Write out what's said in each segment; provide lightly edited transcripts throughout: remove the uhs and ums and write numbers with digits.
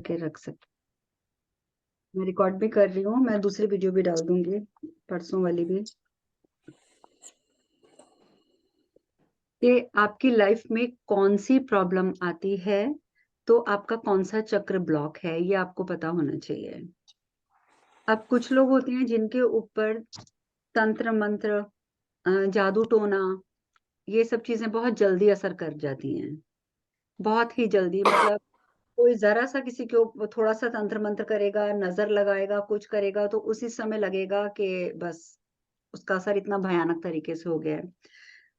के रख सकते। मैं रिकॉर्ड भी कर रही हूँ, मैं दूसरी वीडियो भी डाल दूंगी, परसों वाली भी। कि आपकी लाइफ में कौन सी प्रॉब्लम आती है तो आपका कौन सा चक्र ब्लॉक है, ये आपको पता होना चाहिए। अब कुछ लोग होते हैं जिनके ऊपर तंत्र मंत्र, जादू टोना, ये सब चीजें बहुत जल्दी असर कर जाती हैं, बहुत ही जल्दी। मतलब कोई जरा सा किसी के ऊपर थोड़ा सा तंत्र मंत्र करेगा, नजर लगाएगा, कुछ करेगा, तो उसी समय लगेगा कि बस उसका असर इतना भयानक तरीके से हो गया है।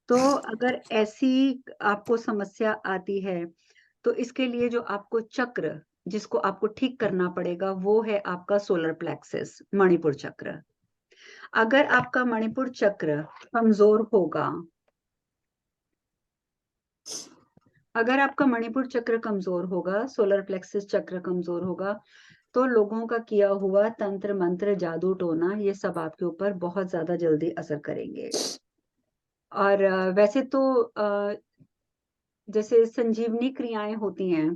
तो अगर ऐसी आपको समस्या आती है तो इसके लिए जो आपको चक्र, जिसको आपको ठीक करना पड़ेगा, वो है आपका सोलर प्लेक्सस, मणिपुर चक्र। अगर आपका मणिपुर चक्र कमजोर होगा, अगर आपका मणिपुर चक्र कमजोर होगा, सोलर प्लेक्सस चक्र कमजोर होगा, तो लोगों का किया हुआ तंत्र मंत्र, जादू टोना, ये सब आपके ऊपर बहुत ज्यादा जल्दी असर करेंगे। और वैसे तो जैसे संजीवनी क्रियाएं होती हैं,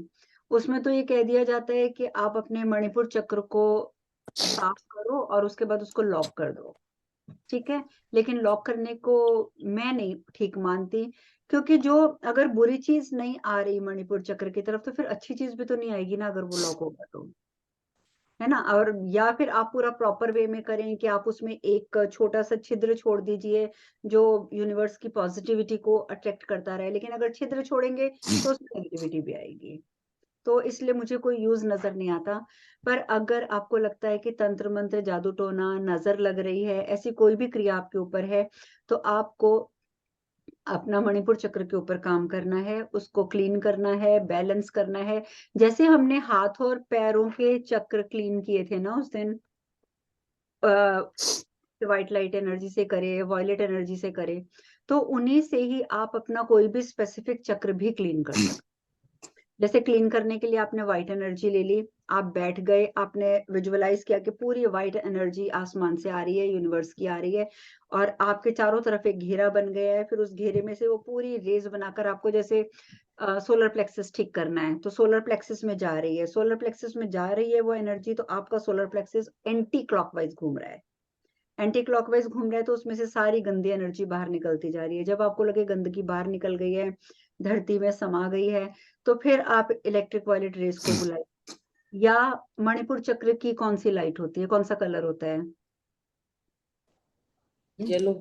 उसमें तो ये कह दिया जाता है कि आप अपने मणिपुर चक्र को साफ करो और उसके बाद उसको लॉक कर दो। ठीक है, लेकिन लॉक करने को मैं नहीं ठीक मानती, क्योंकि जो अगर बुरी चीज नहीं आ रही मणिपुर चक्र की तरफ, तो फिर अच्छी चीज भी तो नहीं आएगी ना, अगर वो लॉक होगा तो, है ना। और या फिर आप पूरा प्रॉपर वे में करें कि आप उसमें एक छोटा सा छिद्र छोड़ दीजिए जो यूनिवर्स की पॉजिटिविटी को अट्रैक्ट करता रहे, लेकिन अगर छिद्र छोड़ेंगे तो उसमें नेगेटिविटी भी आएगी। तो इसलिए मुझे कोई यूज नजर नहीं आता। पर अगर आपको लगता है कि तंत्र मंत्र, जादू टोना, नजर लग रही है, ऐसी कोई भी क्रिया आपके ऊपर है, तो आपको अपना मणिपुर चक्र के ऊपर काम करना है, उसको क्लीन करना है, बैलेंस करना है। जैसे हमने हाथ और पैरों के चक्र क्लीन किए थे ना उस दिन, व्हाइट लाइट एनर्जी से करे, वॉयलेट एनर्जी से करे, तो उन्हीं से ही आप अपना कोई भी स्पेसिफिक चक्र भी क्लीन कर सकते। जैसे क्लीन करने के लिए आपने व्हाइट एनर्जी ले ली, आप बैठ गए, आपने विजुअलाइज किया कि पूरी व्हाइट एनर्जी आसमान से आ रही है, यूनिवर्स की आ रही है, और आपके चारों तरफ एक घेरा बन गया है। फिर उस घेरे में से वो पूरी रेज बनाकर आपको, जैसे सोलर प्लेक्सस ठीक करना है, तो सोलर प्लेक्सस में जा रही है, सोलर प्लेक्सस में जा रही है वो एनर्जी, तो आपका सोलर प्लेक्सस एंटी क्लॉकवाइज घूम रहा है। एंटी क्लॉकवाइज घूम रहा है तो उसमें से सारी गंदी एनर्जी बाहर निकलती जा रही है। जब आपको लगे गंदगी बाहर निकल गई है, धरती में समा गई है, तो फिर आप इलेक्ट्रिक वायलेट रेस को बुलाए। या मणिपुर चक्र की कौन सी लाइट होती है, कौन सा कलर होता है? येलो।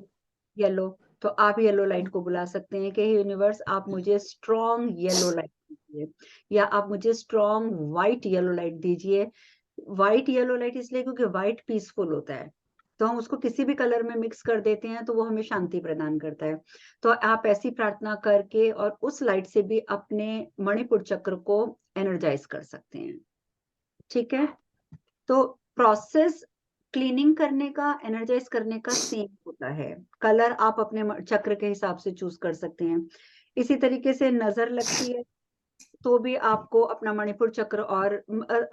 येलो। तो आप येलो लाइट को बुला सकते हैं कि यूनिवर्स, आप मुझे स्ट्रॉन्ग येलो लाइट दीजिए, या आप मुझे स्ट्रॉन्ग व्हाइट येलो लाइट दीजिए। व्हाइट येलो लाइट इसलिए क्योंकि व्हाइट पीसफुल होता है, तो हम उसको किसी भी कलर में मिक्स कर देते हैं तो वो हमें शांति प्रदान करता है। तो आप ऐसी प्रार्थना करके और उस लाइट से भी अपने मणिपुर चक्र को एनर्जाइज कर सकते हैं। ठीक है, तो प्रोसेस क्लीनिंग करने का, एनर्जाइज करने का सेम होता है। कलर आप अपने चक्र के हिसाब से चूज कर सकते हैं। इसी तरीके से नजर लगती है तो भी आपको अपना मणिपुर चक्र, और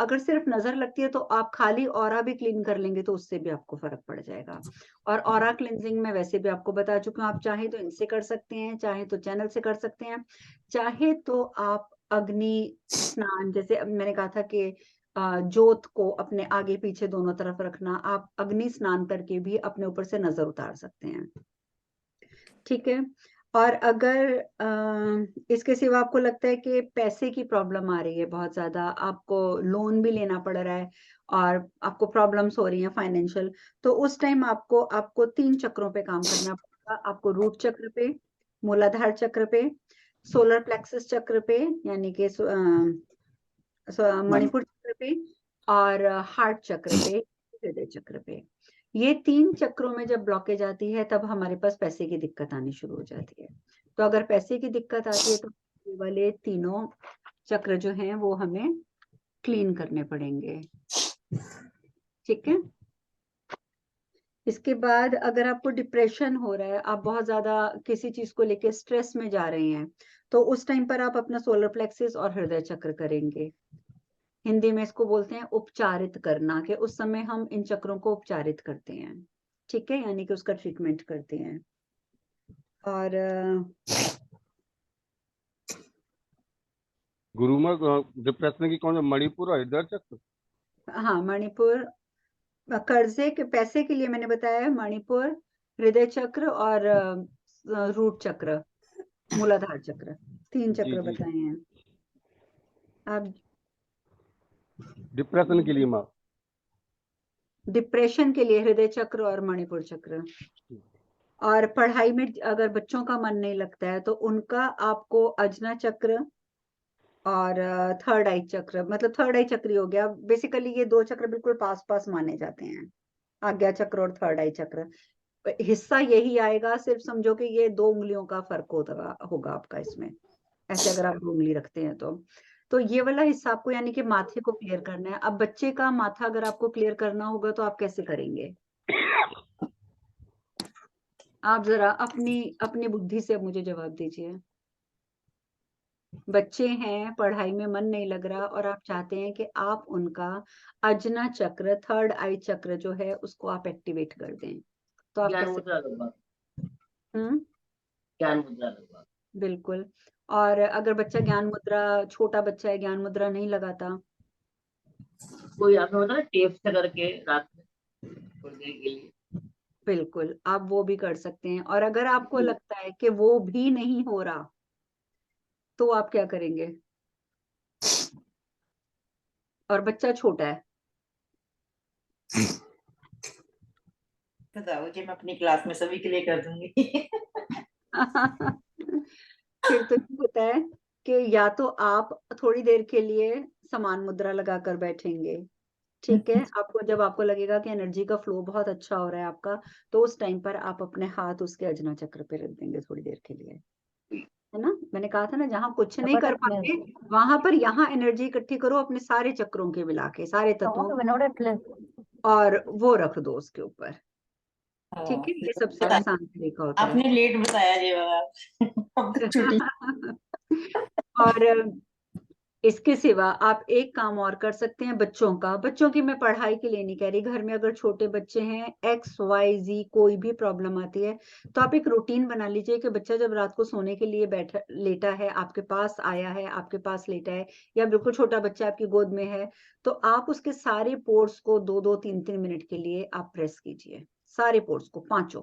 अगर सिर्फ नजर लगती है तो आप खाली ऑरा भी क्लीन कर लेंगे तो उससे भी आपको फर्क पड़ जाएगा। और ऑरा क्लिनजिंग में वैसे भी आपको बता चुकी हूँ, आप चाहे तो इनसे कर सकते हैं, चाहे तो चैनल से कर सकते हैं, चाहे तो आप अग्नि स्नान, जैसे अब मैंने कहा था कि जोत को अपने आगे पीछे दोनों तरफ रखना, आप अग्नि स्नान करके भी अपने ऊपर से नजर उतार सकते हैं। ठीक है। और अगर इसके सिवा आपको लगता है कि पैसे की प्रॉब्लम आ रही है बहुत ज्यादा, आपको लोन भी लेना पड़ रहा है और आपको प्रॉब्लम्स हो रही हैं फाइनेंशियल, तो उस टाइम आपको आपको 3 चक्रों पे काम करना पड़ेगा। आपको रूट चक्र पे, मूलाधार चक्र पे, सोलर प्लेक्सस चक्र पे, यानी कि मणिपुर चक्र पे, और हार्ट चक्र पे, हृदय चक्र पे। ये 3 चक्रों में जब ब्लॉकेज आती है तब हमारे पास पैसे की दिक्कत आनी शुरू हो जाती है। तो अगर पैसे की दिक्कत आती है तो ये वाले तीनों चक्र जो हैं वो हमें क्लीन करने पड़ेंगे। ठीक है। इसके बाद अगर आपको डिप्रेशन हो रहा है, आप बहुत ज्यादा किसी चीज को लेके स्ट्रेस में जा रहे हैं, तो उस टाइम पर आप अपना सोलर प्लेक्सस और हृदय चक्र करेंगे। हिंदी में इसको बोलते हैं उपचारित करना, कि उस समय हम इन चक्रों को उपचारित करते हैं। ठीक है, यानी कि उसका ट्रीटमेंट करते हैं। और गुरु में डिप्रेशन की कौन सा, मणिपुर और हृदय चक्र? हाँ, मणिपुर, कर्जे के पैसे के लिए मैंने बताया मणिपुर, हृदय चक्र और रूट चक्र, मूलाधार चक्र, 3 जी चक्र जी। बताए हैं। अब डिप्रेशन के लिए माँ? डिप्रेशन के लिए हृदय चक्र और मणिपुर चक्र। और पढ़ाई में अगर बच्चों का मन नहीं लगता है तो उनका आपको अजना चक्र और थर्ड आई चक्र, मतलब थर्ड आई चक्र ही हो गया। बेसिकली ये 2 चक्र बिल्कुल पास-पास माने जाते हैं, आज्ञा चक्र और थर्ड आई चक्र। हिस्सा यही आएगा, सिर्फ समझो कि ये 2 उँगलियों का फ़र्क होगा आपका इसमें, ऐसे अगर आप 2 उँगली रखते हैं तो। तो ये वाला हिस्सा आपको यानी कि माथे को क्लियर करना है। अब बच्चे का माथा अगर आपको क्लियर करना होगा तो आप कैसे करेंगे? आप ज़रा अपनी अपनी बुद्धि से अब मुझे जवाब दीजिए। बच्चे हैं, पढ़ाई में मन नहीं लग रहा और आप चाहते हैं कि आप उनका अजना चक्र, थर्ड आई चक्र जो है उसको आप एक्टिवेट कर दें। तो आप ज्ञान कैसे? मुद्रा लगवा, हुँ, ज्ञान मुद्रा लगवा। बिल्कुल। और अगर बच्चा ज्ञान मुद्रा, छोटा बच्चा है, ज्ञान मुद्रा नहीं लगाता? कोई आपने बताया टेप से करके रात में थोड़ी देर के लिए। बिल्कुल, आप वो भी कर सकते हैं। और अगर आपको लगता है कि वो भी नहीं हो रहा, तो आप क्या करेंगे? और बच्चा छोटा है। बताओ जी, मैं अपनी क्लास में सभी के लिए कर दूंगी। फिर तो ये होता है कि या तो आप थोड़ी देर के लिए समान मुद्रा लगाकर बैठेंगे, ठीक है? जब आपको लगेगा कि एनर्जी का फ्लो बहुत अच्छा हो रहा है आपका, तो उस टाइम पर आप अपने हाथ उसके अजना चक्र पे रख देंगे थोड़ी देर के लिए, है ना? मैंने कहा था ना, जहाँ कुछ नहीं कर पाते, वहां पर यहाँ एनर्जी इकट्ठी करो अपने सारे चक्रों के मिला के, सारे तत्वों, और वो रख दो उसके ऊपर, ठीक है? ये सबसे आसान तरीका होता है। आपने लेट बताया जी बाबा। अब तक छुट्टी। और इसके सिवा आप एक काम और कर सकते हैं बच्चों का। बच्चों की मैं पढ़ाई के लिए नहीं कह रही, घर में अगर छोटे बच्चे हैं, एक्स वाई जी कोई भी प्रॉब्लम आती है, तो आप एक रूटीन बना लीजिए कि बच्चा जब रात को सोने के लिए लेटा है, आपके पास आया है, आपके पास लेटा है, या बिल्कुल छोटा बच्चा आपकी गोद में है, तो आप उसके सारे पोर्स को 2-2, 3-3 मिनट के लिए आप प्रेस कीजिए, सारे पोर्स को, पांचों।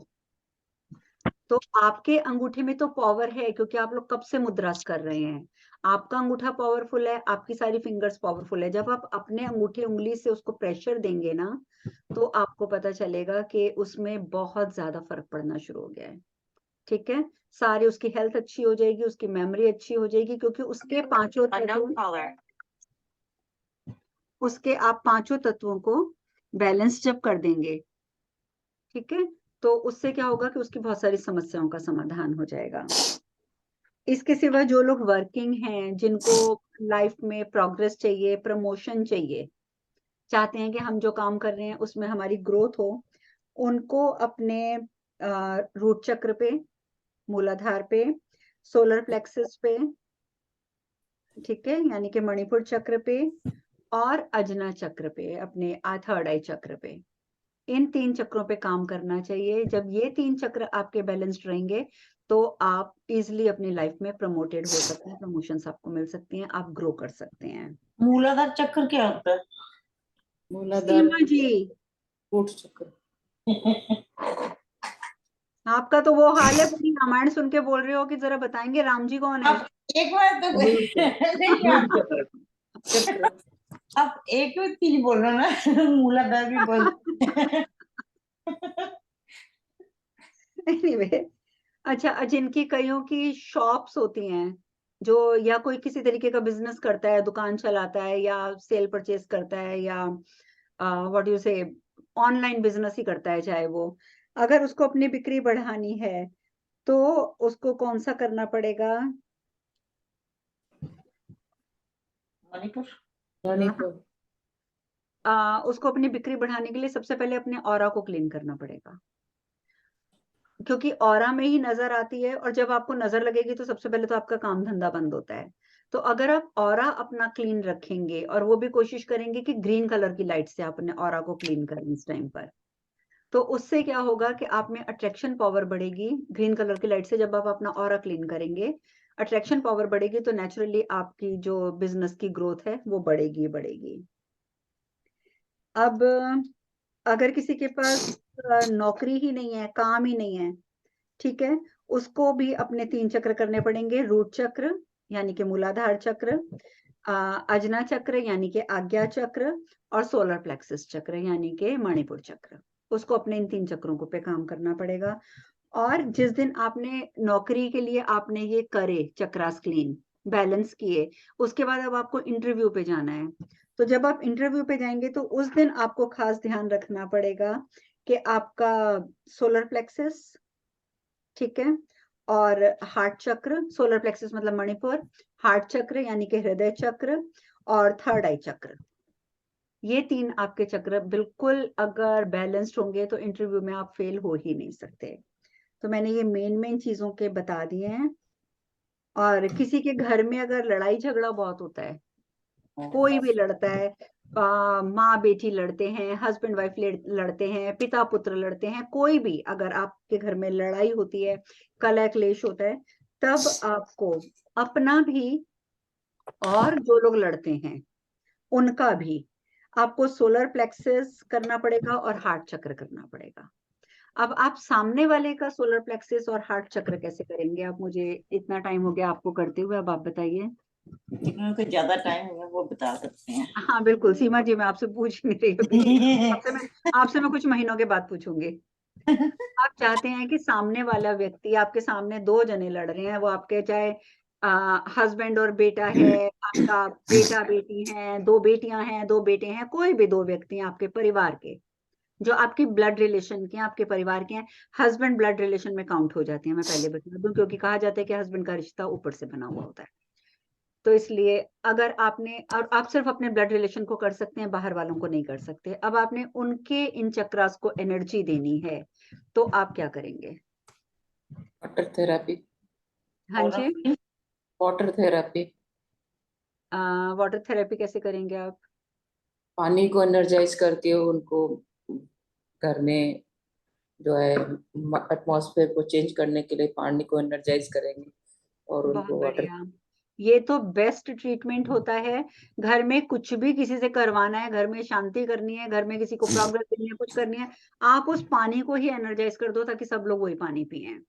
तो आपके अंगूठे में तो पावर है, क्योंकि आप लोग कब से मुद्रास कर रहे हैं। आपका अंगूठा पावरफुल है, आपकी सारी फिंगर्स पावरफुल है। जब आप अपने अंगूठे उंगली से उसको प्रेशर देंगे ना, तो आपको पता चलेगा कि उसमें बहुत ज्यादा फर्क पड़ना शुरू हो गया है, ठीक है? सारी उसकी हेल्थ अच्छी हो जाएगी, उसकी मेमोरी अच्छी हो जाएगी, क्योंकि उसके आप पांचों तत्वों को बैलेंस जब कर देंगे, ठीक है, तो उससे क्या होगा कि उसकी बहुत सारी समस्याओं का समाधान हो जाएगा। इसके सिवा जो लोग वर्किंग हैं, जिनको लाइफ में प्रोग्रेस चाहिए, प्रमोशन चाहिए, चाहते हैं कि हम जो काम कर रहे हैं उसमें हमारी ग्रोथ हो, उनको अपने रूट चक्र पे, मूलाधार पे, सोलर प्लेक्सस पे, ठीक है, यानी कि मणिपुर चक्र पे, और अजना चक्र पे, अपने थर्ड आई चक्र पे, इन 3 चक्रों पे काम करना चाहिए। जब ये 3 चक्र आपके बैलेंस्ड रहेंगे, तो आप इजीली अपनी लाइफ में प्रमोटेड हो सकते हैं, प्रमोशंस आपको मिल सकती हैं, आप ग्रो कर सकते हैं। मूलाधार चक्र क्या होता है? मूलाधार सीमा जी, रूट चक्र। आपका तो वो हाल है, पूरी रामायण सुन के बोल रहे हो कि जरा बताएंगे राम जी कौन है? आप एक बार तो आप एक ही चीज बोल रहे हो ना, मूलाधार भी बोल। एनीवे, अच्छा, जिनकी कईयों की शॉप्स होती हैं, जो या कोई किसी तरीके का बिजनेस करता है, दुकान चलाता है, या सेल परचेज करता है, या व्हाट यू से, ऑनलाइन बिजनेस ही करता है चाहे वो, अगर उसको अपनी बिक्री बढ़ानी है, तो उसको कौन सा करना पड़ेगा? मणिपुर। उसको अपनी बिक्री बढ़ाने के लिए सबसे पहले अपने ऑरा को क्लीन करना पड़ेगा, क्योंकि ऑरा में ही नजर आती है, और जब आपको नजर लगेगी तो सबसे पहले तो आपका काम धंधा बंद होता है। तो अगर आप ऑरा अपना क्लीन रखेंगे, और वो भी कोशिश करेंगे कि ग्रीन कलर की लाइट से आप अपने ऑरा को क्लीन करें इस टाइम पर, तो उससे क्या होगा कि आप में अट्रैक्शन पावर बढ़ेगी। ग्रीन कलर की लाइट से जब आप अपना ऑरा क्लीन करेंगे, अट्रैक्शन पावर बढ़ेगी तो नेचुरली आपकी जो बिजनेस की ग्रोथ है वो बढ़ेगी। अब अगर किसी के पास नौकरी ही नहीं है, काम ही नहीं है, ठीक है, उसको भी अपने 3 चक्र करने पड़ेंगे। रूट चक्र यानी कि मूलाधार चक्र, अजना चक्र यानी कि आज्ञा चक्र, और सोलर प्लेक्सस चक्र यानी कि मणिपुर चक्र। उसको अपने इन 3 चक्रों को पे काम करना पड़ेगा। और जिस दिन आपने नौकरी के लिए आपने ये करे चक्रास क्लीन बैलेंस किए, उसके बाद अब आपको इंटरव्यू पे जाना है। तो जब आप इंटरव्यू पे जाएंगे तो उस दिन आपको खास ध्यान रखना पड़ेगा कि आपका सोलर प्लेक्सस, ठीक है, और हार्ट चक्र, सोलर प्लेक्सस मतलब मणिपुर, हार्ट चक्र यानी कि हृदय चक्र, और थर्ड आई चक्र, ये 3 आपके चक्र बिल्कुल अगर बैलेंस्ड होंगे तो इंटरव्यू में आप फेल हो ही नहीं सकते। तो मैंने ये मेन चीजों के बता दिए हैं। और किसी के घर में अगर लड़ाई झगड़ा बहुत होता है, कोई भी लड़ता है, माँ बेटी लड़ते हैं, हस्बैंड वाइफ लड़ते हैं, पिता पुत्र लड़ते हैं, कोई भी अगर आपके घर में लड़ाई होती है, कलह क्लेश होता है, तब आपको अपना भी और जो लोग लड़ते हैं उनका भी आपको सोलर प्लेक्सस करना पड़ेगा और हार्ट चक्र करना पड़ेगा। अब आप सामने वाले का सोलर प्लेक्सस और हार्ट चक्र कैसे करेंगे? आप मुझे, इतना टाइम हो गया आपको करते हुए, अब आप बताइए। जिनको ज्यादा टाइम हुआ वो बता सकते हैं। हाँ बिल्कुल सीमा जी, मैं आपसे पूछ नहीं रही हूँ, आपसे मैं कुछ महीनों के बाद पूछूंगी। आप चाहते हैं कि सामने वाला व्यक्ति, आपके सामने 2 जने लड़ रहे हैं, वो आपके चाहे हस्बैंड और बेटा है, आपका बेटा बेटी है, 2 बेटियां हैं, 2 बेटे हैं, कोई भी 2 व्यक्ति हैं आपके परिवार के, जो आपकी ब्लड रिलेशन के, आपके परिवार के हैं। हस्बैंड ब्लड रिलेशन में काउंट हो जाते हैं, मैं पहले बता दूं, क्योंकि कहा जाता है कि हस्बैंड का रिश्ता ऊपर से बना हुआ होता है। तो इसलिए अगर आपने, और आप सिर्फ अपने ब्लड रिलेशन को कर सकते हैं, बाहर वालों को नहीं कर सकते। अब आपने उनके इन चक्रास को एनर्जी देनी है, तो आप क्या करेंगे? Water therapy. हाँ जी, वाटर थेरेपी। वाटर थेरेपी कैसे करेंगे आप? पानी को एनर्जाइज करके उनको घर में जो है एटमॉस्फेयर को चेंज करने के लिए पानी को एनर्जाइज करेंगे और बहुत उनको वाटर। बढ़िया, ये तो बेस्ट ट्रीटमेंट होता है। घर में कुछ भी किसी से करवाना है, घर में शांति करनी है, घर में किसी को प्रॉब्लम देनी है, कुछ करनी है, आप उस पानी को ही एनर्जाइज कर दो ताकि सब लोग वही पानी पिए।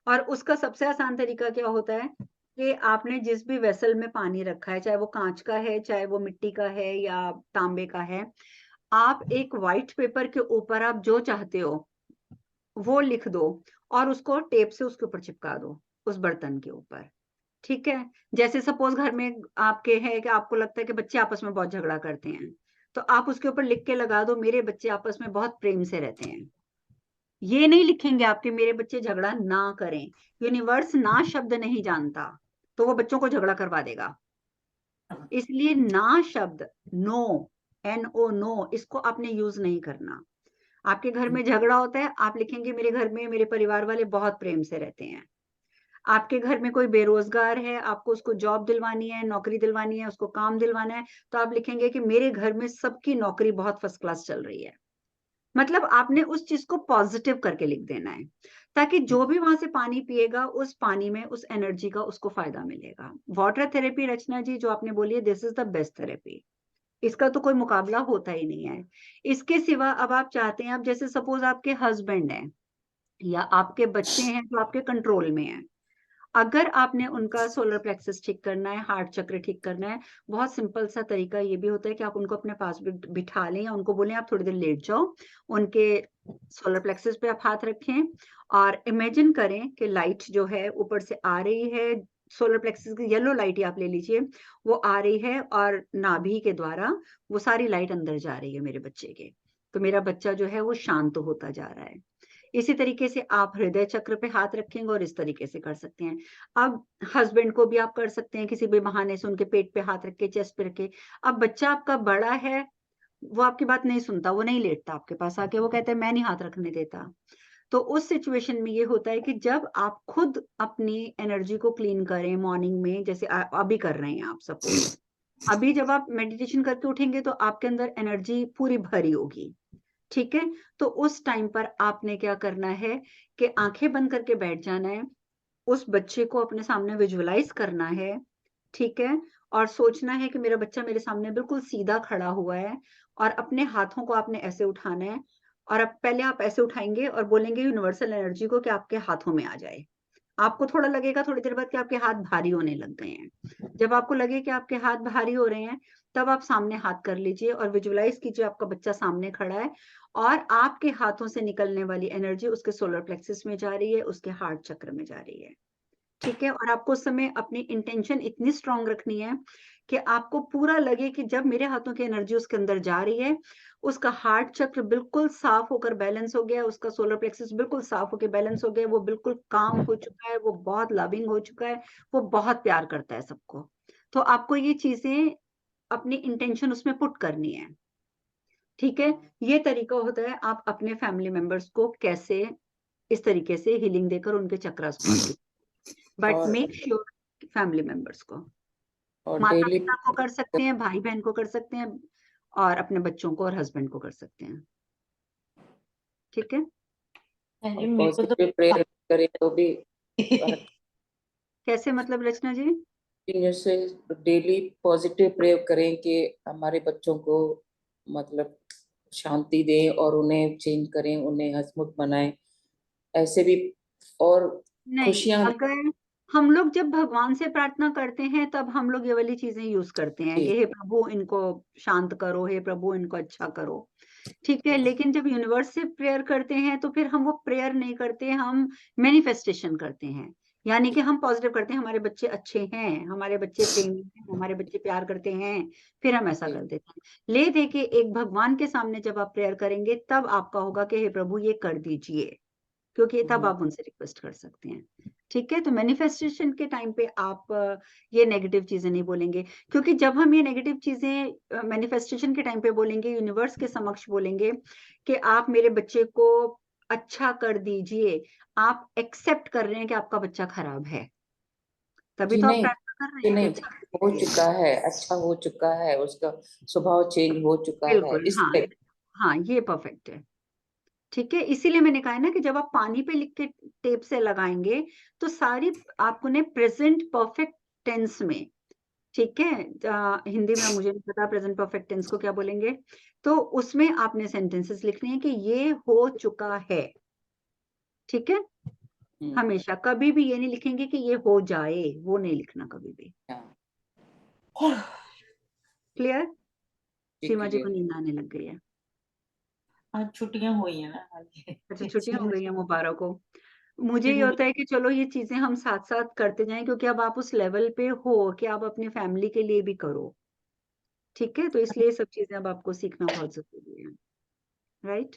और उसका सबसे आसान तरीका क्या होता है कि आपने जिस भी वेसल में पानी रखा है, चाहे वो कांच का है, चाहे वो मिट्टी का है या तांबे का है, आप एक व्हाइट पेपर के ऊपर आप जो चाहते हो वो लिख दो और उसको टेप से उसके ऊपर चिपका दो, उस बर्तन के ऊपर। ठीक है, जैसे सपोज घर में आपके है कि आपको लगता है कि बच्चे आपस में बहुत झगड़ा करते हैं, तो आप उसके ऊपर लिख के लगा दो, मेरे बच्चे आपस में बहुत प्रेम से रहते हैं। ये नहीं लिखेंगे आपके मेरे बच्चे झगड़ा ना करें, यूनिवर्स ना शब्द नहीं जानता, तो वो बच्चों को झगड़ा करवा देगा। इसलिए ना शब्द, नो, NO, नो, इसको आपने यूज नहीं करना। आपके घर में झगड़ा होता है, आप लिखेंगे मेरे घर में मेरे परिवार वाले बहुत प्रेम से रहते हैं। आपके घर में कोई बेरोजगार है, आपको उसको जॉब दिलवानी है, नौकरी दिलवानी है, उसको काम दिलवाना है, तो आप लिखेंगे कि मेरे घर में सबकी नौकरी बहुत फर्स्ट क्लास चल रही है। मतलब आपने उस चीज को पॉजिटिव करके लिख देना है, ताकि जो भी वहां से पानी पिएगा उस पानी में उस एनर्जी का उसको फायदा मिलेगा। वाटर थेरेपी, रचना जी जो आपने बोली है, this is the best therapy, इसका तो कोई मुकाबला होता ही नहीं है। इसके सिवा अब आप चाहते हैं, अब जैसे सपोज आपके हस्बैंड हैं या आपके बच्चे हैं जो आपके कंट्रोल में हैं, अगर आपने उनका सोलर प्लेक्सस ठीक करना है, हार्ट चक्र ठीक करना है, बहुत सिंपल सा तरीका ये भी होता है कि आप उनको अपने पास बिठा लें या उनको बोलें आप थोड़ी देर लेट जाओ, उनके सोलर प्लेक्सस पे आप हाथ रखें और इमेजिन करें कि लाइट जो है ऊपर से आ रही है, सोलर प्लेक्सस की येलो लाइट ही आप ले लीजिए, वो आ रही है और नाभि के द्वारा वो सारी लाइट अंदर जा रही है मेरे बच्चे के, तो मेरा बच्चा जो है वो शांत होता जा रहा है। इसी तरीके से आप हृदय चक्र पे हाथ रखेंगे और इस तरीके से कर सकते हैं। अब हस्बैंड को भी आप कर सकते हैं किसी भी बहाने से, उनके पेट पे हाथ रख के, चेस्ट पे रखे। अब बच्चा आपका बड़ा है, वो आपकी बात नहीं सुनता, वो नहीं लेटता आपके पास आके, वो कहता है मैं नहीं हाथ रखने देता। तो उस सिचुएशन में ये होता है कि जब आप खुद अपनी एनर्जी को क्लीन करें मॉर्निंग में, जैसे अभी कर रहे हैं आप, सपोज अभी जब आप मेडिटेशन करके उठेंगे तो आपके अंदर एनर्जी पूरी भरी होगी, ठीक है। तो उस टाइम पर आपने क्या करना है कि आंखें बंद करके बैठ जाना है उस बच्चे को अपने सामने विजुअलाइज करना है, ठीक है? और सोचना है कि मेरा बच्चा मेरे सामने बिल्कुल सीधा खड़ा हुआ है और अपने हाथों को आपने ऐसे उठाना है और अब पहले आप ऐसे उठाएँगे और बोलेंगे यूनिवर्सल एनर्जी को कि आपके हाथों में आ जाए। आपको थोड़ा लगेगा थोड़ी देर बाद कि आपके हाथ भारी होने लग गए हैं। जब आपको लगे कि आपके हाथ भारी हो रहे हैं, तब आप सामने हाथ कर लीजिए और विजुअलाइज कीजिए आपका बच्चा सामने खड़ा है और आपके हाथों से निकलने वाली एनर्जी उसके सोलर प्लेक्सस में जा रही है, उसके हार्ट चक्र में जा रही है। ठीक है? और आपको उस समय अपनी इंटेंशन इतनी स्ट्रांग रखनी है कि आपको पूरा लगे कि जब मेरे हाथों की एनर्जी उसके अंदर जा रही है, उसका हार्ट चक्र बिल्कुल साफ होकर बैलेंस हो गया है, उसका सोलर प्लेक्सस बिल्कुल साफ होके बैलेंस हो गया है, वो बिल्कुल काम हो चुका है, वो बहुत लविंग हो चुका है, वो बहुत प्यार करता है सबको। तो आपको ये चीज़ें अपनी इंटेंशन उसमें पुट करनी है। ठीक है? ये तरीका होता है आप अपने फैमिली मेंबर्स को कैसे इस तरीके से हीलिंग देकर उनके चक्रास को heal, बट और मेक श्योर फैमिली मेंबर्स को, और माता डेली पिता को कर सकते हैं, भाई बहन को कर सकते हैं और अपने बच्चों को और हस्बैंड को कर सकते हैं। ठीक है? हाँ जी, मेरे को तो पॉजिटिव प्रेयर करें तो भी कैसे मतलब रचना जी? जैसे डेली पॉजिटिव प्रेयर करें कि हमारे बच्चों को मतलब शांति दें और उन्हें चेंज करें, उन्हें हंसमुख बनाएं, ऐसे भी और नहीं, खुशियां अगर हम लोग जब भगवान से प्रार्थना करते हैं तब हम लोग ये वाली चीजें यूज करते हैं कि हे प्रभु इनको शांत करो, हे प्रभु इनको अच्छा करो। ठीक है, लेकिन जब यूनिवर्स से प्रेयर करते हैं तो फिर हम वो प्रेयर नहीं करते, हम मैनिफेस्टेशन करते हैं। यानी कि हम पॉजिटिव करते हैं, हमारे बच्चे अच्छे हैं, हमारे बच्चे प्रेमी हैं, हमारे बच्चे प्यार करते हैं, फिर हम ऐसा कर देते हैं। ले दे के एक भगवान के सामने जब आप प्रेयर करेंगे तब आपका होगा कि हे प्रभु ये कर दीजिए, क्योंकि तब आप उनसे रिक्वेस्ट कर सकते हैं। ठीक है? तो मैनिफेस्टेशन के टाइम पे आप ये नेगेटिव चीजें नहीं बोलेंगे, क्योंकि जब हम ये नेगेटिव चीजें मैनिफेस्टेशन के टाइम पे बोलेंगे, यूनिवर्स के समक्ष बोलेंगे कि आप मेरे बच्चे को अच्छा कर दीजिए, आप एक्सेप्ट कर रहे हैं कि आपका बच्चा खराब है, तभी जी तो आप नहीं, प्रार्थना कर रहे जी हैं कि नहीं, अच्छा हो कर दीजिए। चुका है, अच्छा हो चुका है, उसका स्वभाव चेंज हो चुका है, बिल्कुल, इस हाँ, टाइप। हाँ, ये परफेक्ट है। ठीक है, इसीलिए मैंने कहा है ना कि जब आप पानी पे लिख के टेप से लगाएंगे तो सारी आपको ने प्रेजेंट परफेक्ट टेंस में, ठीक है, हिंदी में मुझे नहीं पता प्रेजेंट परफेक्ट टेंस को क्या बोलेंगे, तो उसमें आपने सेंटेंसेस लिखने हैं कि ये हो चुका है। ठीक है, हमेशा कभी भी ये नहीं लिखेंगे कि ये हो जाए, वो नहीं लिखना कभी भी। क्लियर? सीमा जी को नींद आने लग गई है। आज छुट्टियां हुई है ना। अच्छा, छुट्टियां हो गई हैं, मुबारक हो। मुझे ये इसलिए होता है कि चलो ये चीजें हम साथ-साथ करते जाएँ, क्योंकि अब आप उस लेवल पे हो कि आप अपनी फैमिली के लिए भी करो। ठीक है? तो इसलिए ये सब चीजें अब आपको सीखना बहुत ज़रूरी है। राइट?